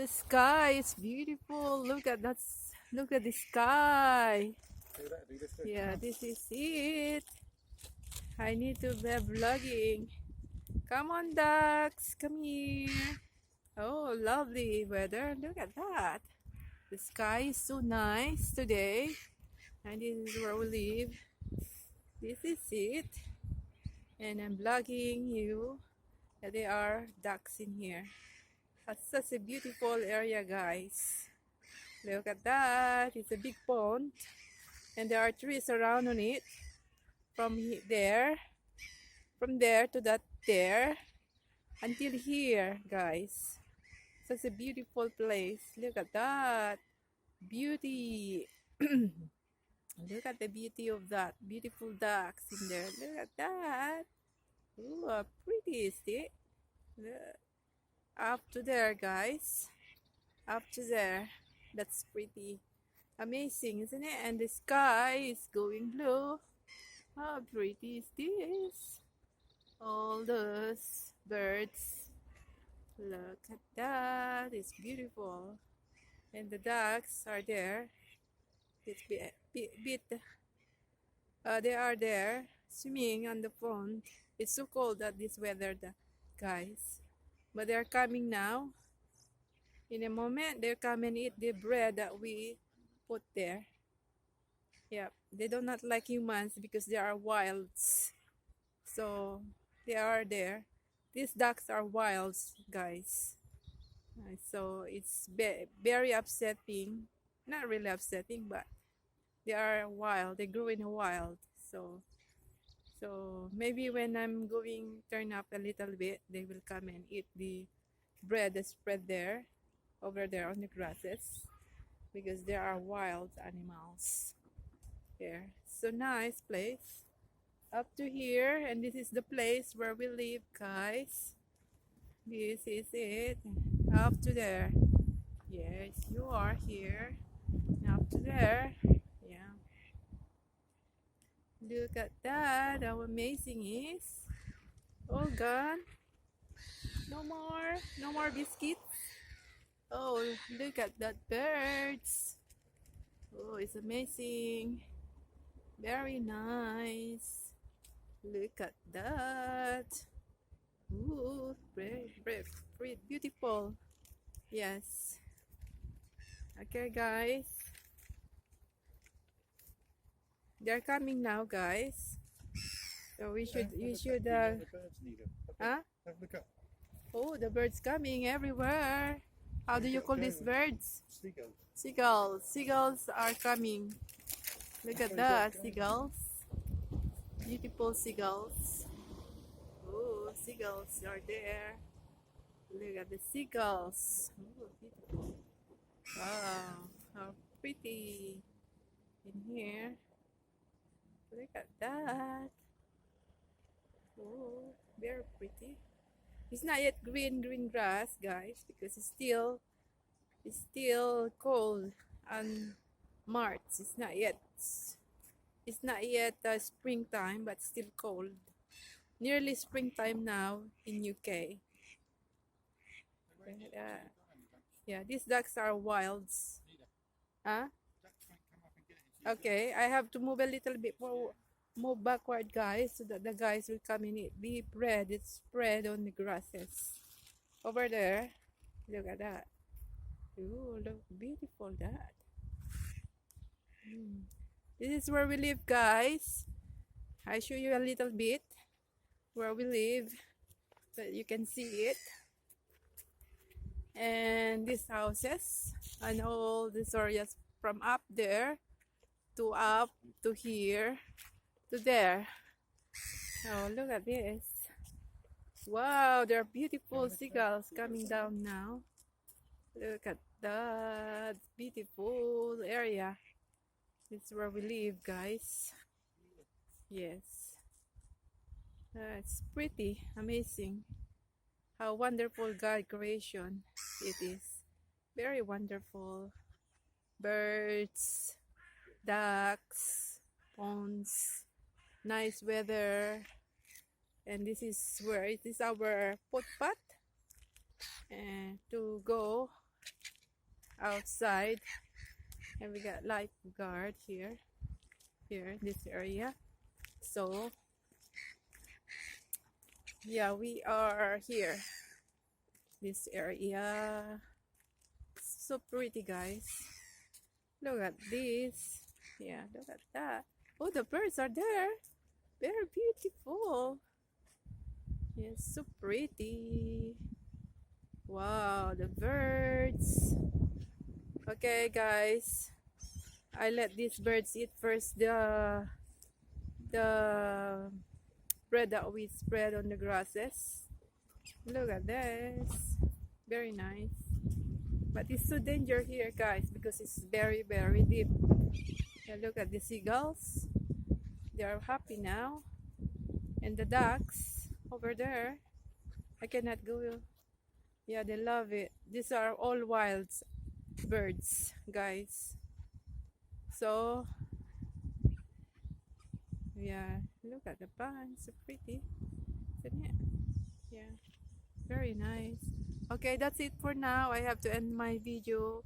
the sky is beautiful. Look at that. Look at the sky. Yeah, this is it. I need to be vlogging. Come on, ducks. Come here. Oh, lovely weather. Look at that. The sky is so nice today. And this is where we live. This is it. And I'm vlogging you. There are ducks in here. That's such a beautiful area, guys. Look at that. It's a big pond. And there are trees around on it. From there to that there. Until here, guys. Such a beautiful place. Look at that. Beauty. Look at the beauty of that. Beautiful ducks in there. Look at that. Ooh, pretty, is it? Look. Up to there, guys. Up to there. That's pretty amazing, isn't it? And the sky is going blue. How pretty is this? All those birds. Look at that. It's beautiful. And the ducks are there. It's they are there swimming on the pond. It's so cold at this weather, guys. But they're coming now. In a moment, they'll come and eat the bread that we put there. Yeah, they do not like humans because they are wilds. So they are there. These ducks are wilds, guys. So it's very upsetting. Not really upsetting, but they are wild. They grew in the wild. So maybe when I'm going turn up a little bit, they will come and eat the bread that's spread there, over there on the grasses, because there are wild animals there. So nice place. Up to here, and this is the place where we live, guys. This is it. Up to there. Yes, you are here. Up to there. Yeah. Look at that. How amazing is. All gone. No more. No more biscuits. Oh, look at that birds. Oh, it's amazing. Very nice. Look at that. Ooh, very beautiful. Yes. Okay, guys. They're coming now, guys. So we should huh? Oh, the birds coming everywhere. How do you call these birds? Seagulls. Seagulls. Seagulls are coming. Look at that, seagulls. Beautiful seagulls. Oh, seagulls are there. Look at the seagulls. Oh, beautiful. Wow, how pretty in here. Look at that. Oh, very pretty. It's not yet green grass, guys, because it's still cold on March. It's not yet springtime, but still cold. Nearly springtime now in UK. Yeah, these ducks are wilds. Huh? Okay, I have to move a little bit more, move backward, guys, so that the guys will come and eat the bread. It's spread on the grasses. Over there, look at that. Ooh, look beautiful that. This is where we live, guys. I show you a little bit where we live so you can see it. And these houses and all these areas from up there to here to there. Oh, look at this. Wow, there are beautiful seagulls coming down now. Look at that beautiful area. It's where we live, guys. Yes. It's pretty amazing. How wonderful God creation it is. Very wonderful. Birds, ducks, ponds, nice weather. And this is where it is our footpath to go outside, and we got lifeguard here in this area. So yeah, we are here, this area. So pretty, guys. Look at this. Yeah, look at that. Oh, the birds are there. Very beautiful. Yes, so pretty. Wow, the birds. Okay, guys, I let these birds eat first the bread that we spread on the grasses. Look at this. Very nice. But it's so dangerous here, guys, because it's very, very deep. Yeah, look at the seagulls. They are happy now. And the ducks over there. I cannot go. Yeah, they love it. These are all wild birds, guys. So yeah, look at the pond. So pretty, isn't it? Yeah, very nice. Okay, that's it for now. I have to end my video.